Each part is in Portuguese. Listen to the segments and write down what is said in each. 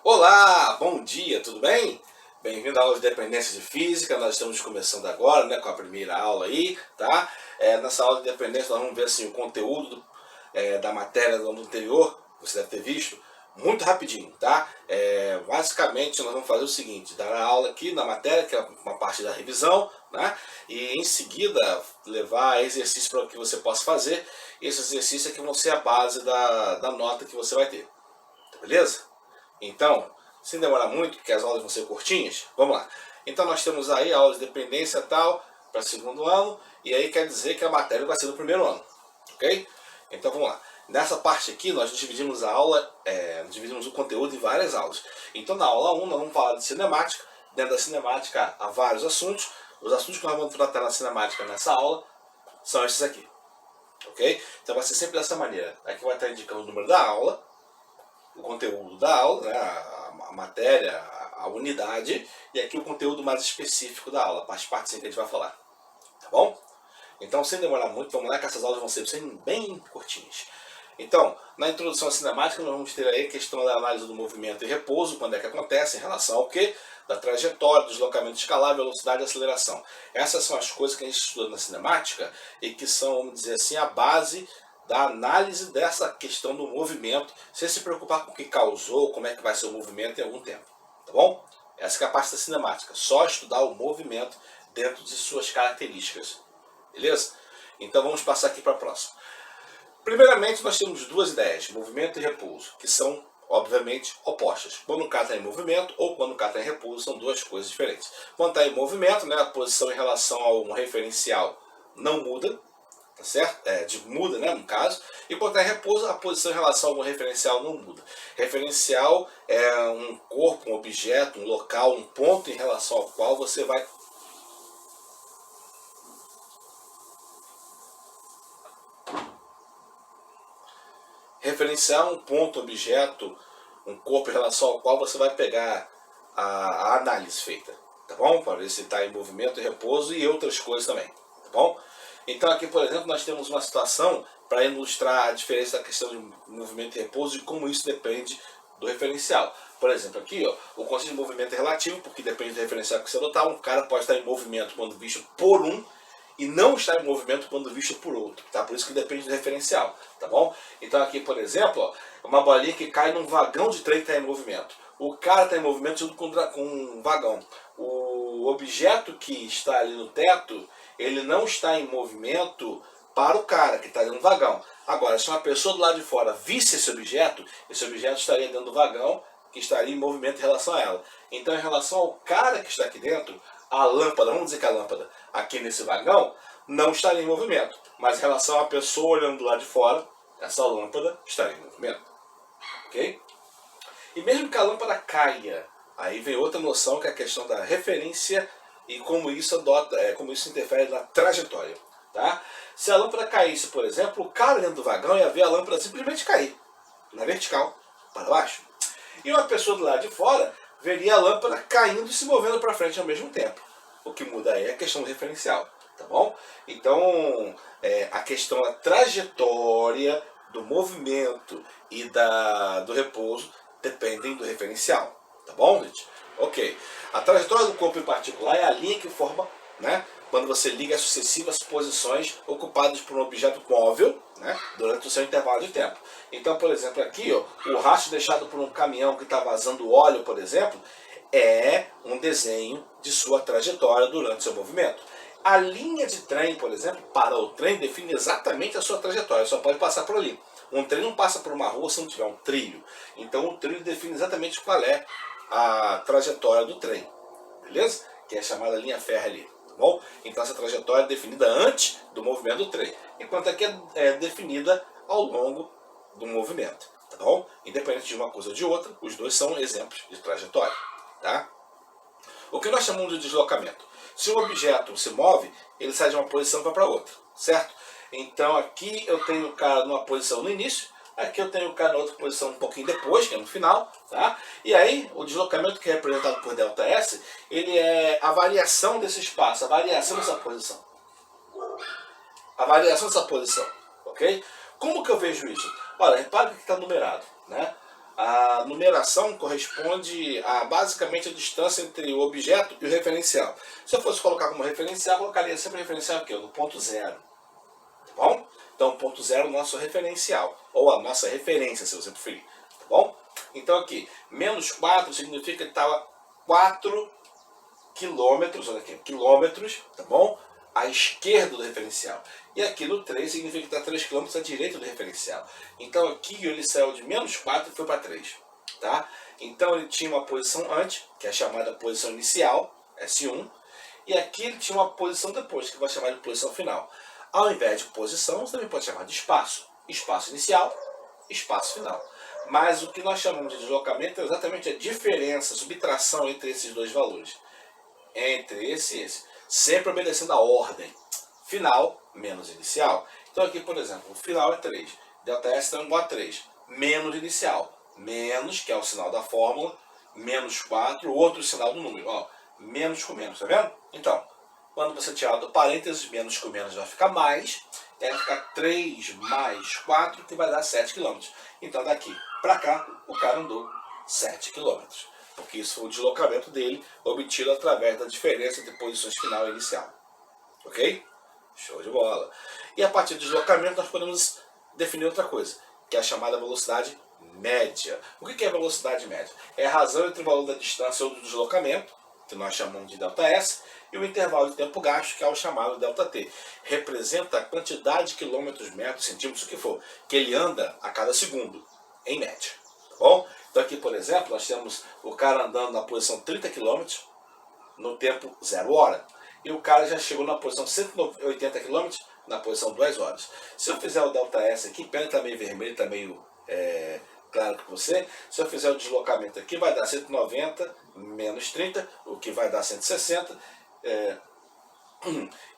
Olá, bom dia, tudo bem? Bem-vindo à aula de dependência de física. Nós estamos começando agora, né, com a primeira aula aí, tá? Nessa aula de dependência nós vamos ver assim, o conteúdo da matéria do ano anterior, você deve ter visto, muito rapidinho, tá? Basicamente nós vamos fazer o seguinte, dar a aula aqui na matéria, que é uma parte da revisão, né? E em seguida levar exercício para que você possa fazer. Esses exercícios aqui vão ser a base da nota que você vai ter, beleza? Então, sem demorar muito, porque as aulas vão ser curtinhas, vamos lá. Então nós temos aí a aula de dependência tal, para segundo ano, e aí quer dizer que a matéria vai ser do primeiro ano, ok? Então vamos lá. Nessa parte aqui nós dividimos a aula, dividimos o conteúdo em várias aulas. Então na aula 1 nós vamos falar de cinemática. Dentro da cinemática há vários assuntos. Os assuntos que nós vamos tratar na cinemática nessa aula são esses aqui, ok? Então vai ser sempre dessa maneira. Aqui vai estar indicando o número da aula, o conteúdo da aula, né, a matéria, a unidade, e aqui o conteúdo mais específico da aula, as partes que a gente vai falar, tá bom? Então, sem demorar muito, vamos lá que essas aulas vão ser bem curtinhas. Então, na introdução à cinemática, nós vamos ter aí a questão da análise do movimento e repouso, quando é que acontece, em relação ao quê? Da trajetória, do deslocamento escalar, velocidade e aceleração. Essas são as coisas que a gente estuda na cinemática e que são, vamos dizer assim, a base da análise dessa questão do movimento, sem se preocupar com o que causou, como é que vai ser o movimento em algum tempo, tá bom? Essa é a parte da cinemática, só estudar o movimento dentro de suas características, beleza? Então vamos passar aqui para a próxima. Primeiramente nós temos duas ideias, movimento e repouso, que são obviamente opostas. Quando o cara está em movimento ou quando o cara está em repouso são duas coisas diferentes. Quando está em movimento, né, a posição em relação a um referencial não muda, tá certo? Muda, né, no caso. E quando está em repouso, a posição em relação a algum referencial não muda. Referencial é um corpo, um objeto, um local, um ponto em relação ao qual você vai referenciar um ponto, objeto, um corpo em relação ao qual você vai pegar a análise feita, tá bom? Para ver se está em movimento e repouso e outras coisas também, tá bom? Então aqui, por exemplo, nós temos uma situação para ilustrar a diferença da questão de movimento e repouso e como isso depende do referencial. Por exemplo, aqui, ó, o conceito de movimento é relativo, porque depende do referencial que você adotar. Um cara pode estar em movimento quando visto por um e não estar em movimento quando visto por outro, tá? Por isso que depende do referencial, tá bom? Então aqui, por exemplo, ó, uma bolinha que cai num vagão de trem que está em movimento. O cara está em movimento junto com um vagão. O objeto que está ali no teto, ele não está em movimento para o cara que está dentro do vagão. Agora, se uma pessoa do lado de fora visse esse objeto estaria dentro do vagão, que estaria em movimento em relação a ela. Então, em relação ao cara que está aqui dentro, a lâmpada, vamos dizer que a lâmpada aqui nesse vagão não estaria em movimento. Mas em relação à pessoa olhando do lado de fora, essa lâmpada estaria em movimento. Ok? E mesmo que a lâmpada caia, aí vem outra noção que é a questão da referência e como isso interfere na trajetória. Tá? Se a lâmpada caísse, por exemplo, o cara dentro do vagão ia ver a lâmpada simplesmente cair na vertical, para baixo. E uma pessoa do lado de fora veria a lâmpada caindo e se movendo para frente ao mesmo tempo. O que muda aí é a questão do referencial, tá bom? Então, a questão da trajetória, do movimento e do repouso dependem do referencial, tá bom, gente? Ok. A trajetória do corpo em particular é a linha que forma, né, quando você liga as sucessivas posições ocupadas por um objeto móvel, né, durante o seu intervalo de tempo. Então, por exemplo, aqui, ó, o rastro deixado por um caminhão que está vazando óleo, por exemplo, é um desenho de sua trajetória durante seu movimento. A linha de trem, por exemplo, para o trem define exatamente a sua trajetória, só pode passar por ali. Um trem não passa por uma rua se não tiver um trilho. Então o trilho define exatamente qual é a trajetória do trem, beleza? Que é chamada linha férrea ali, tá bom? Então essa trajetória é definida antes do movimento do trem, enquanto aqui é definida ao longo do movimento, tá bom? Independente de uma coisa ou de outra, os dois são exemplos de trajetória, tá? O que nós chamamos de deslocamento? Se um objeto se move, ele sai de uma posição e vai para outra, certo? Então aqui eu tenho o cara numa posição no início, aqui eu tenho o cara na outra posição um pouquinho depois, que é no final, tá? E aí o deslocamento que é representado por ΔS, ele é a variação desse espaço, a variação dessa posição. A variação dessa posição, ok? Como que eu vejo isso? Olha, repare que está numerado, né? A numeração corresponde a basicamente a distância entre o objeto e o referencial. Se eu fosse colocar como referencial, eu colocaria sempre o referencial aqui, no ponto zero. Tá bom? Então, o ponto zero é o nosso referencial, ou a nossa referência, se você preferir. Tá bom? Então, aqui, menos 4 significa que estava 4 quilômetros, olha aqui, quilômetros, tá bom? À esquerda do referencial. E aqui no 3 significa que está 3 km à direita do referencial. Então aqui ele saiu de menos 4 e foi para 3. Tá? Então ele tinha uma posição antes, que é chamada posição inicial, S1. E aqui ele tinha uma posição depois, que vai chamar de posição final. Ao invés de posição, você também pode chamar de espaço. Espaço inicial, espaço final. Mas o que nós chamamos de deslocamento é exatamente a diferença, a subtração entre esses dois valores. Entre esse e esse. Sempre obedecendo a ordem. Final menos inicial. Então aqui, por exemplo, o final é 3. ΔS está igual a 3. Menos inicial. Menos, que é o sinal da fórmula. Menos 4, outro sinal do número. Ó, menos com menos, tá vendo? Então, quando você tirar do parênteses, menos com menos vai ficar mais. E aí vai ficar 3 mais 4, que vai dar 7 km. Então daqui para cá, o cara andou 7 km. Porque isso foi o deslocamento dele, obtido através da diferença entre posições final e inicial. Ok? Show de bola. E a partir do deslocamento nós podemos definir outra coisa, que é a chamada velocidade média. O que é a velocidade média? É a razão entre o valor da distância ou do deslocamento, que nós chamamos de ΔS, e o intervalo de tempo gasto, que é o chamado ΔT. Representa a quantidade de quilômetros, metros, centímetros, o que for, que ele anda a cada segundo, em média. Tá bom? Então aqui, por exemplo, nós temos o cara andando na posição 30 km no tempo 0 hora. E o cara já chegou na posição 180 km na posição 2 horas. Se eu fizer o ΔS aqui, pena que está meio vermelho, está meio claro que você. Se eu fizer o deslocamento aqui, vai dar 190 menos 30, o que vai dar 160.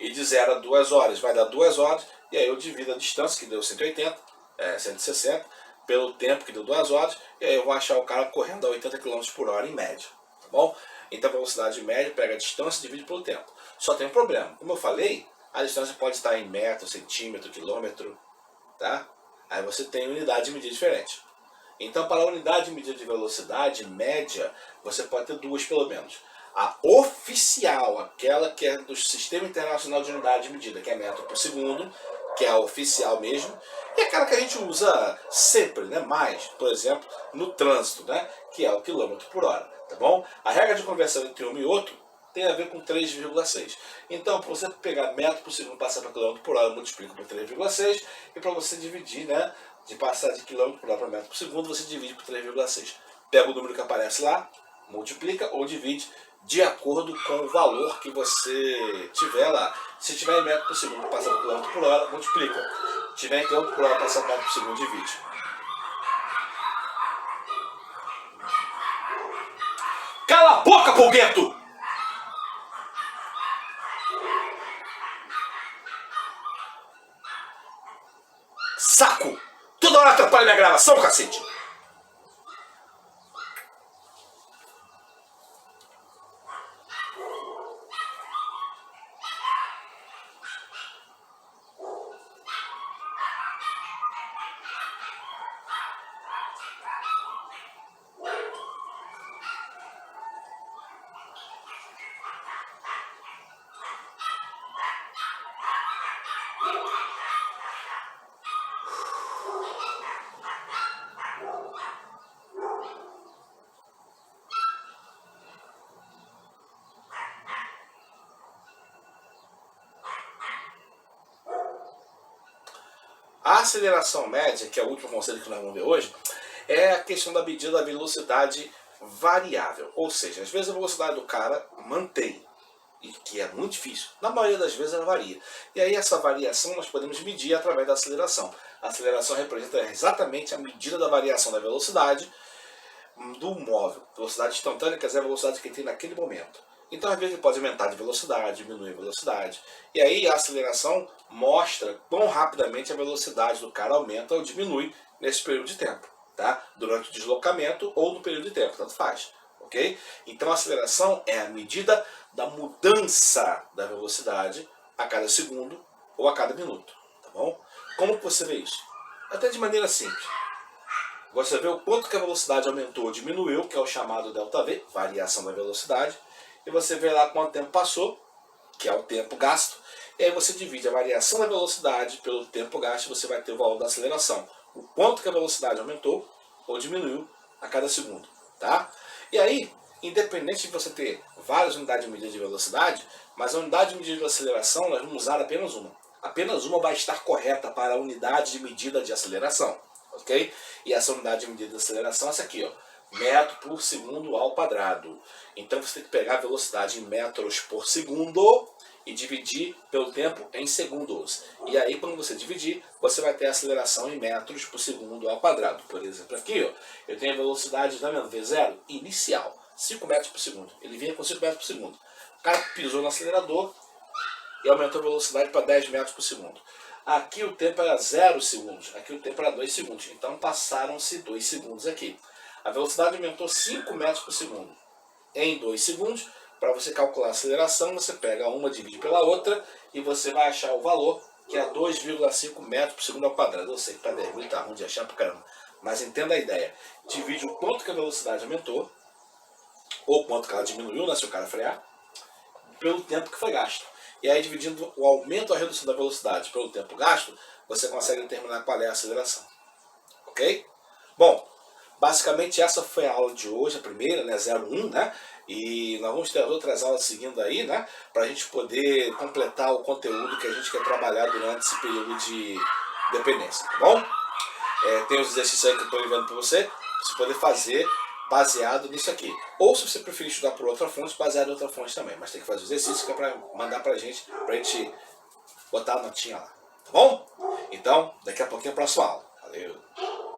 E de 0 a 2 horas vai dar 2 horas. E aí eu divido a distância, que deu 180, 160, pelo tempo, que deu 2 horas. E aí eu vou achar o cara correndo a 80 km por hora em média. Tá bom? Então a velocidade média pega a distância e divide pelo tempo. Só tem um problema. Como eu falei, a distância pode estar em metro, centímetro, quilômetro. Tá? Aí você tem unidade de medida diferente. Então, para a unidade de medida de velocidade média, você pode ter duas pelo menos. A oficial, aquela que é do Sistema Internacional de Unidade de Medida, que é metro por segundo, que é a oficial mesmo, e aquela que a gente usa sempre, né? Mais, por exemplo, no trânsito, né? Que é o quilômetro por hora, tá bom? A regra de conversão entre um e outro tem a ver com 3,6. Então, para você pegar metro por segundo e passar para quilômetro por hora, multiplica por 3,6, e para você dividir, né? De passar de quilômetro por hora para metro por segundo, você divide por 3,6. Pega o número que aparece lá, multiplica ou divide de acordo com o valor que você tiver lá. Se tiver em metro por segundo, passa por quilômetro por hora, multiplica. Se tiver em quilômetro por hora, passa por metro por segundo, divide. Cala a boca, Polgueto! Saco! Toda hora atrapalha minha gravação, cacete! A aceleração média, que é o último conceito que nós vamos ver hoje, é a questão da medida da velocidade variável. Ou seja, às vezes a velocidade do cara mantém, e que é muito difícil. Na maioria das vezes ela varia. E aí essa variação nós podemos medir através da aceleração. A aceleração representa exatamente a medida da variação da velocidade do móvel. Velocidade instantânea quer dizer a velocidade que ele tem naquele momento. Então, às vezes, ele pode aumentar de velocidade, diminuir a velocidade. E aí, a aceleração mostra quão rapidamente a velocidade do cara aumenta ou diminui nesse período de tempo. Tá? Durante o deslocamento ou no período de tempo, tanto faz. Okay? Então, a aceleração é a medida da mudança da velocidade a cada segundo ou a cada minuto. Tá bom? Como que você vê isso? Até de maneira simples. você vê o quanto que a velocidade aumentou ou diminuiu, que é o chamado ΔV, variação da velocidade, e você vê lá quanto tempo passou, que é o tempo gasto, e aí você divide a variação da velocidade pelo tempo gasto e você vai ter o valor da aceleração. O quanto que a velocidade aumentou ou diminuiu a cada segundo, tá? E aí, independente de você ter várias unidades de medida de velocidade, mas a unidade de medida de aceleração nós vamos usar apenas uma. Apenas uma vai estar correta para a unidade de medida de aceleração, ok? E essa unidade de medida de aceleração é essa aqui, ó, metro por segundo ao quadrado. Então você tem que pegar a velocidade em metros por segundo e dividir pelo tempo em segundos. E aí quando você dividir, você vai ter a aceleração em metros por segundo ao quadrado. Por exemplo, aqui ó, eu tenho a velocidade, tá vendo? V0 inicial, 5 metros por segundo. Ele vinha com 5 metros por segundo. O cara pisou no acelerador e aumentou a velocidade para 10 metros por segundo. Aqui o tempo era 0 segundos, aqui o tempo era 2 segundos. Então passaram-se 2 segundos aqui. A velocidade aumentou 5 metros por segundo em 2 segundos. Para você calcular a aceleração, você pega uma, divide pela outra e você vai achar o valor, que é 2,5 metros por segundo ao quadrado. Eu sei que para 10 mil tá ruim de achar para caramba, mas entenda a ideia. Divide o quanto que a velocidade aumentou, ou quanto que ela diminuiu, né, se o cara frear, pelo tempo que foi gasto. E aí, dividindo o aumento ou a redução da velocidade pelo tempo gasto, você consegue determinar qual é a aceleração. Ok? Bom, basicamente essa foi a aula de hoje, a primeira, né, 01, né? E nós vamos ter as outras aulas seguindo aí, né? Para a gente poder completar o conteúdo que a gente quer trabalhar durante esse período de dependência, tá bom? Tem os exercícios aí que eu estou enviando para você poder fazer baseado nisso aqui. Ou se você preferir estudar por outra fonte, baseado em outra fonte também. Mas tem que fazer o exercício que é para mandar pra gente botar a notinha lá. Tá bom? Então, daqui a pouquinho é a próxima aula. Valeu!